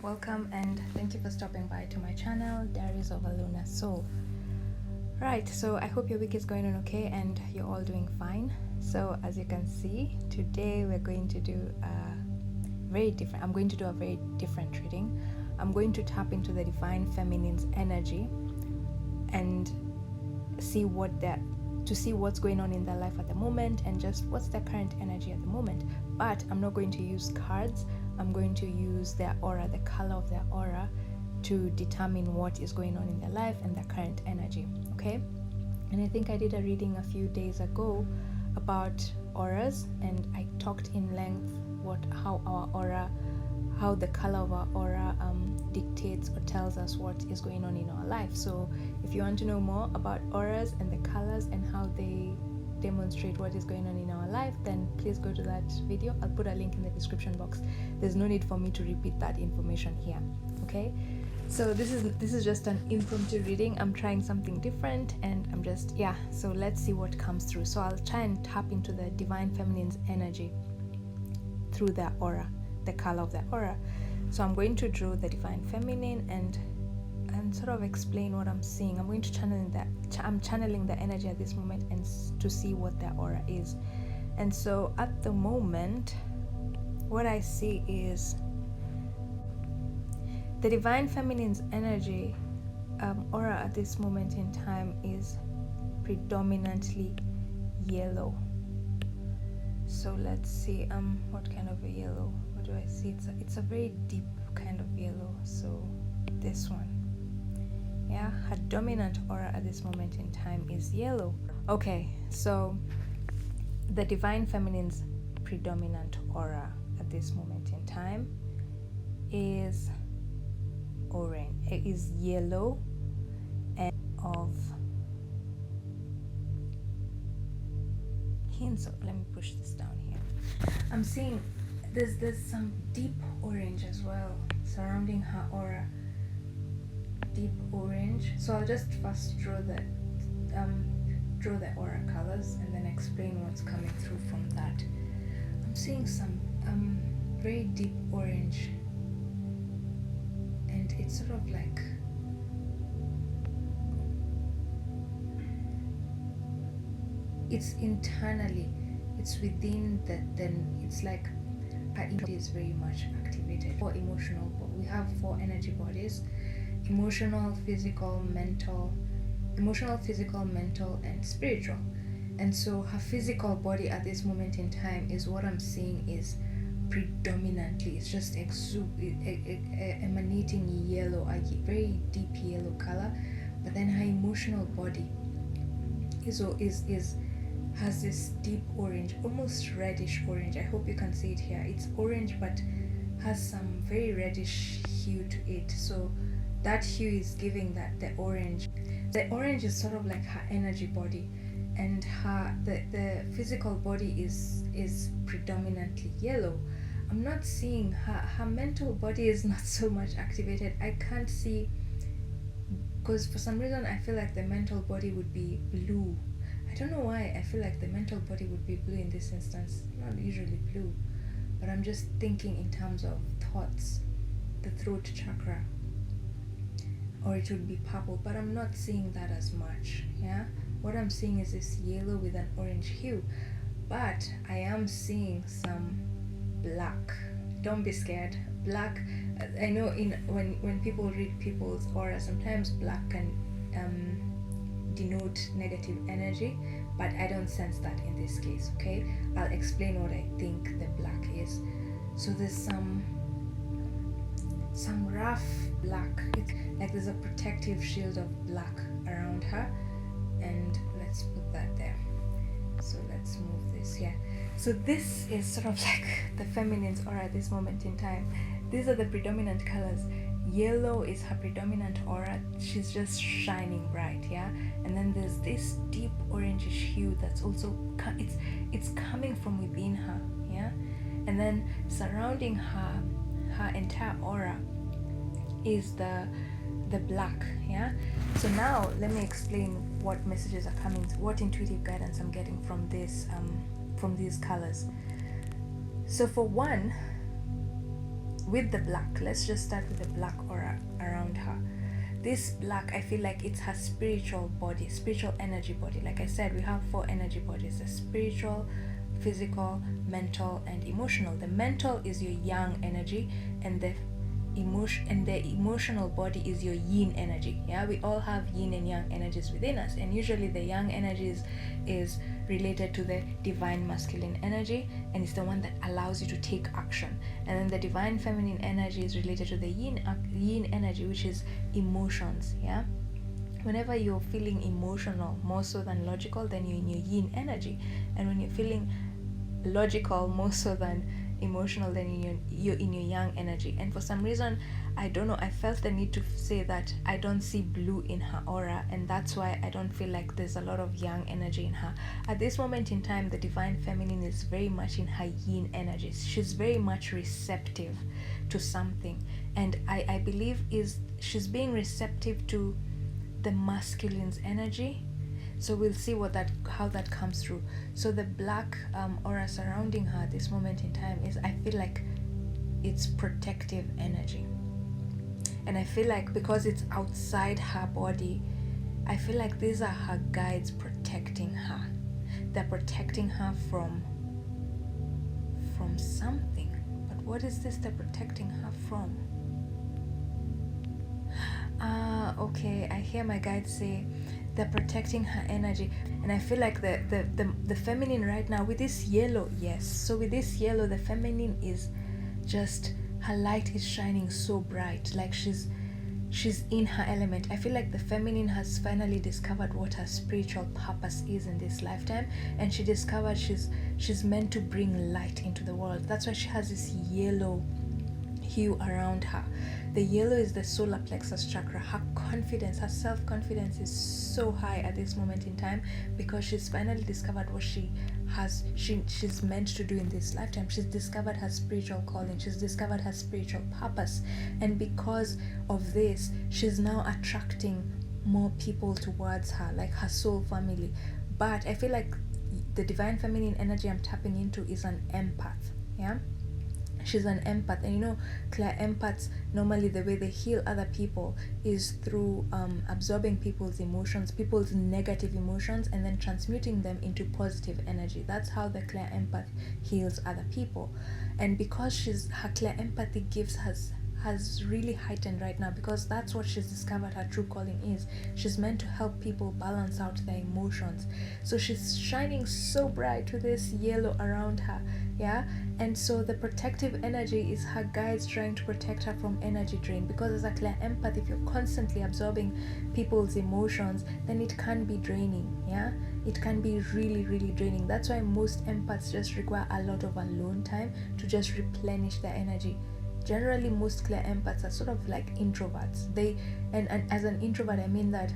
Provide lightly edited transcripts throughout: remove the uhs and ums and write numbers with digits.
welcome and thank you for stopping by to my channel, Diaries of a Lunar Soul. Right, so I hope your week is going on okay and you're all doing fine. So as you can see, today we're going to do I'm going to do a very different reading. I'm going to tap into the Divine Feminine's energy and see what's going on in their life at the moment and just what's their current energy at the moment. But I'm not going to use cards. I'm going to use their aura, the color of their aura, to determine what is going on in their life and their current energy. Okay? And I think I did a reading a few days ago about auras, and I talked in length how the color of our aura dictates or tells us what is going on in our life. So if you want to know more about auras and the colors and how they demonstrate what is going on in our life, then please go to that video. I'll put a link in the description box. There's no need for me to repeat that information here. Okay, so this is just an impromptu reading. I'm trying something different and I'm just so let's see what comes through. So I'll try and tap into the Divine Feminine's energy through their aura, the color of their aura. So I'm going to draw the Divine Feminine and sort of explain what I'm seeing. I'm going to I'm channeling the energy at this moment and to see what their aura is. And so at the moment, what I see is the Divine Feminine's energy aura at this moment in time is predominantly yellow. So let's see what kind of a yellow. What do I see? It's a very deep kind of yellow. So this one. Yeah, her dominant aura at this moment in time is yellow. Okay, so the Divine Feminine's predominant aura at this moment in time is orange. It is yellow and of hints of, let me push this down here. I'm seeing there's some deep orange as well surrounding her aura. Deep orange. So I'll just first draw the aura colors and then explain what's coming through from that. I'm seeing some very deep orange, and it's sort of like it's internally, it's within that. Then it's like her energy is very much activated. For emotional, we have 4 energy bodies: emotional, physical, mental, and spiritual. And so her physical body at this moment in time is what I'm seeing is predominantly, it's just emanating yellow, a very deep yellow color. But then her emotional body has this deep orange, almost reddish orange. I hope you can see it here. It's orange but has some very reddish hue to it. So that hue is giving that the orange is sort of like her energy body, and the physical body is predominantly yellow. I'm not seeing her mental body is not so much activated. I can't see, because for some reason I feel like the mental body would be blue. I don't know why I feel like the mental body would be blue in this instance. Not usually blue, but I'm just thinking in terms of thoughts, the throat chakra, or it would be purple, but I'm not seeing that as much. What I'm seeing is this yellow with an orange hue, but I am seeing some black. Don't be scared. Black, I know when people read people's aura, sometimes black can denote negative energy, but I don't sense that in this case. Okay, I'll explain what I think the black is. So there's some rough black. It's like there's a protective shield of black around her, and let's put that there. So let's move this here. So this is sort of like the feminine's aura at this moment in time. These are the predominant colors. Yellow is her predominant aura. She's just shining bright, and then there's this deep orangish hue that's also it's coming from within her, and then surrounding her entire aura is the black. So now let me explain what messages are coming, what intuitive guidance I'm getting from this from these colors. So for one, with the black, let's just start with the black aura around her. This black, I feel like it's her spiritual body, spiritual energy body. Like I said, we have 4 energy bodies: the spiritual, physical, mental, and emotional. The mental is your yang energy, and the emotional body is your yin energy. Yeah, we all have yin and yang energies within us, and usually the yang energies is related to the divine masculine energy, and it's the one that allows you to take action. And then the divine feminine energy is related to the yin energy, which is emotions. Yeah, whenever you're feeling emotional more so than logical, then you're in your yin energy, and when you're feeling logical more so than emotional, then you're in your yang energy. And for some reason, I don't know, I felt the need to say that I don't see blue in her aura, and that's why I don't feel like there's a lot of yang energy in her at this moment in time. The divine feminine is very much in her yin energies. She's very much receptive to something, and I believe she's being receptive to the masculine's energy. So we'll see how that comes through. So the black aura surrounding her at this moment in time is, I feel like it's protective energy. And I feel like because it's outside her body, I feel like these are her guides protecting her. They're protecting her from something. But what is this they're protecting her from? Okay, I hear my guides say they're protecting her energy. And I feel like the feminine right now with this yellow, yes, so with this yellow, the feminine is just, her light is shining so bright, like she's in her element. I feel like the feminine has finally discovered what her spiritual purpose is in this lifetime, and she discovered she's meant to bring light into the world. That's why she has this yellow hue around her. The yellow is the solar plexus chakra. Her confidence, her self-confidence is so high at this moment in time because she's finally discovered what she's meant to do in this lifetime. She's discovered her spiritual calling. She's discovered her spiritual purpose. And because of this, she's now attracting more people towards her, like her soul family. But I feel like the divine feminine energy I'm tapping into is an empath. Yeah, she's an empath. And you know, clear empaths, normally the way they heal other people is through absorbing people's emotions, people's negative emotions, and then transmuting them into positive energy. That's how the clear empath heals other people. And because her clear empathy gives has really heightened right now, because that's what she's discovered her true calling is. She's meant to help people balance out their emotions. So she's shining so bright with this yellow around her. Yeah, and so the protective energy is her guides trying to protect her from energy drain, because as a clear empath, if you're constantly absorbing people's emotions, then it can be draining. Yeah, it can be really, really draining. That's why most empaths just require a lot of alone time to just replenish their energy. Generally, most clear empaths are sort of like introverts. And as an introvert, I mean that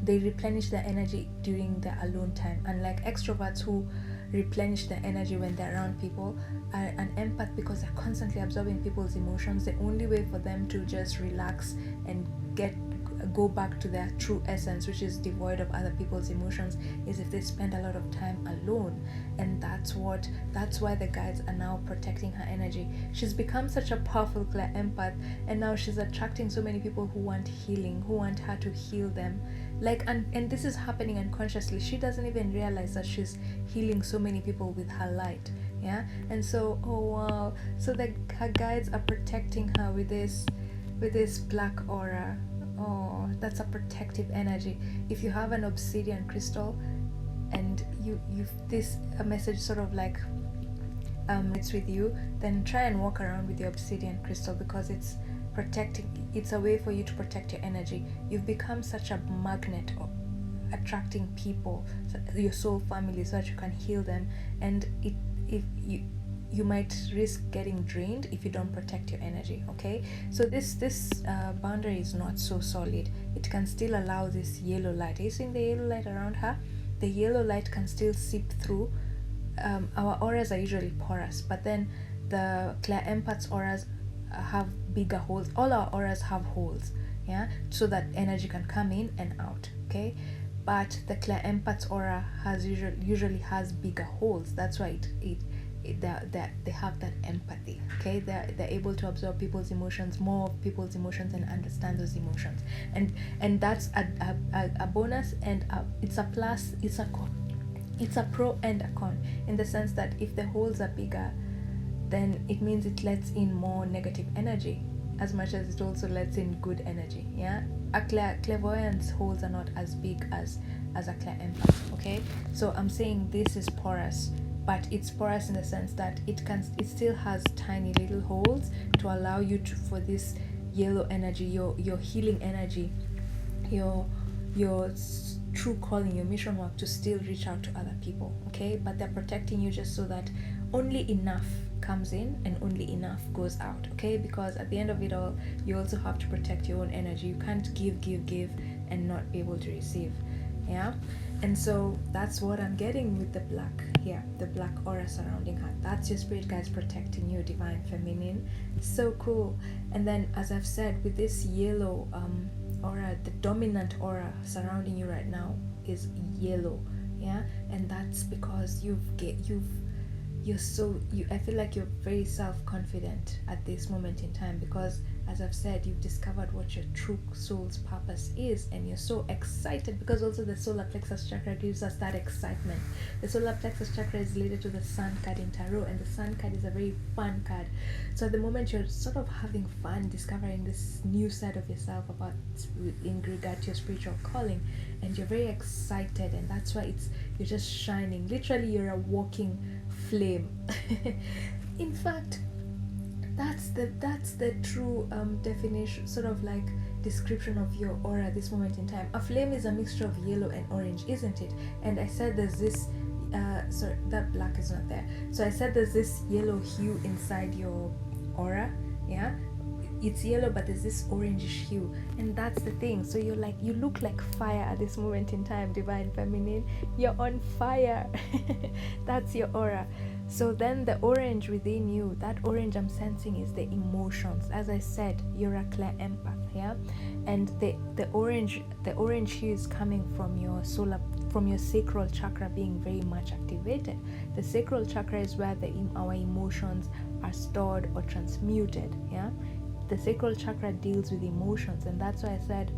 they replenish their energy during their alone time, unlike extroverts who replenish their energy when they're around people. An empath, because they're constantly absorbing people's emotions, the only way for them to just relax and go back to their true essence, which is devoid of other people's emotions, is if they spend a lot of time alone. And that's why the guides are now protecting her energy. She's become such a powerful clear empath, and now she's attracting so many people who want healing, who want her to heal them. And this is happening unconsciously. She doesn't even realize that she's healing so many people with her light. Yeah, and so, oh wow, so her guides are protecting her with this black aura. Oh, that's a protective energy. If you have an obsidian crystal and a message sort of like it's with you, then try and walk around with your obsidian crystal, because it's a way for you to protect your energy. You've become such a magnet of attracting people, your soul family, so that you can heal them. And if you might risk getting drained if you don't protect your energy. Okay, so this boundary is not so solid. It can still allow this yellow light. Are you seeing the yellow light around her? The yellow light can still seep through. Our auras are usually porous, but then the clear empath's auras have bigger holes. All our auras have holes, yeah, so that energy can come in and out. Okay, but the clear empath's aura usually has bigger holes. That's why they have that empathy. Okay, they're able to absorb people's emotions, more of people's emotions, and understand those emotions. And that's a bonus, and it's a plus. It's a pro and a con, in the sense that if the holes are bigger, then it means it lets in more negative energy, as much as it also lets in good energy. Yeah, a clairvoyance holes are not as big as a clair empath. Okay, so I'm saying this is porous, but it's porous in the sense that it still has tiny little holes to allow you for this yellow energy, your healing energy, your true calling, your mission work, to still reach out to other people. Okay, but they're protecting you just so that only enough comes in and only enough goes out. Okay, because at the end of it all, you also have to protect your own energy. You can't give and not be able to receive. Yeah, and so that's what I'm getting with the black here, the black aura surrounding her. That's your spirit guides protecting you, divine feminine. So cool. And then, as I've said, with this yellow aura, the dominant aura surrounding you right now is yellow. Yeah, and that's because I feel like you're very self-confident at this moment in time, because, as I've said, you've discovered what your true soul's purpose is, and you're so excited, because also the solar plexus chakra gives us that excitement. The solar plexus chakra is related to the sun card in tarot, and the sun card is a very fun card. So at the moment, you're sort of having fun discovering this new side of yourself in regard to your spiritual calling, and you're very excited, and that's why you're just shining. Literally, you're a walking flame. In fact, that's the true definition, sort of like description of your aura at this moment in time. A flame is a mixture of yellow and orange, isn't it? And I said there's this sorry, that black is not there. So I said there's this yellow hue inside your aura. Yeah, it's yellow, but there's this orangish hue, and that's the thing. So you look like fire at this moment in time, divine feminine. You're on fire. That's your aura. So then the orange within you, that orange I'm sensing, is the emotions. As I said, you're a clair empath. Yeah, and the orange hue is coming from your sacral chakra being very much activated. The sacral chakra is where our emotions are stored or transmuted. Yeah, the sacral chakra deals with emotions, and that's why I said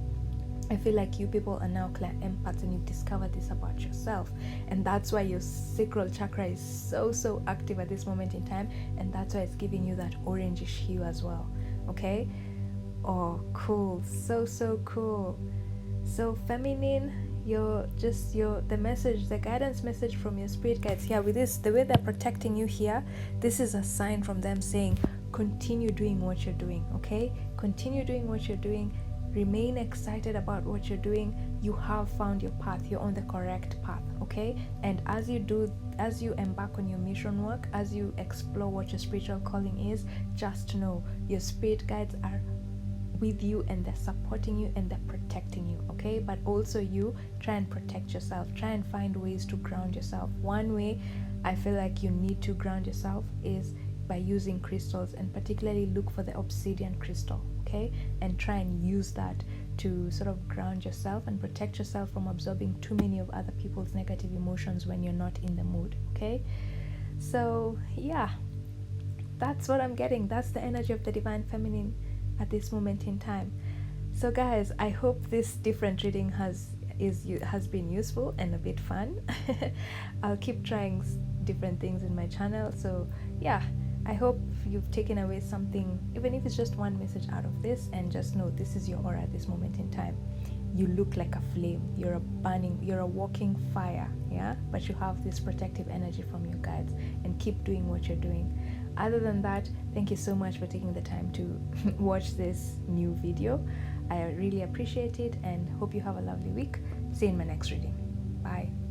I feel like you people are now clair empaths, and you've discovered this about yourself, and that's why your sacral chakra is so active at this moment in time, and that's why it's giving you that orangish hue as well. Okay, oh cool, so cool. So feminine, the guidance message from your spirit guides here with this, the way they're protecting you here, this is a sign from them saying continue doing what you're doing. Okay, continue doing what you're doing, remain excited about what you're doing. You have found your path, you're on the correct path. Okay, and as you embark on your mission work, as you explore what your spiritual calling is, just know your spirit guides are with you, and they're supporting you, and they're protecting you. Okay, but also you try and protect yourself, try and find ways to ground yourself. One way I feel like you need to ground yourself is by using crystals, and particularly look for the obsidian crystal. Okay, and try and use that to sort of ground yourself and protect yourself from absorbing too many of other people's negative emotions when you're not in the mood. Okay, so yeah, that's what I'm getting. That's the energy of the divine feminine at this moment in time. So guys, I hope this different reading has been useful and a bit fun. I'll keep trying different things in my channel, so yeah, I hope you've taken away something, even if it's just one message out of this, and just know this is your aura at this moment in time. You look like a flame, you're a walking fire. Yeah, but you have this protective energy from your guides, and keep doing what you're doing. Other than that, thank you so much for taking the time to watch this new video. I really appreciate it, and hope you have a lovely week. See you in my next reading. Bye.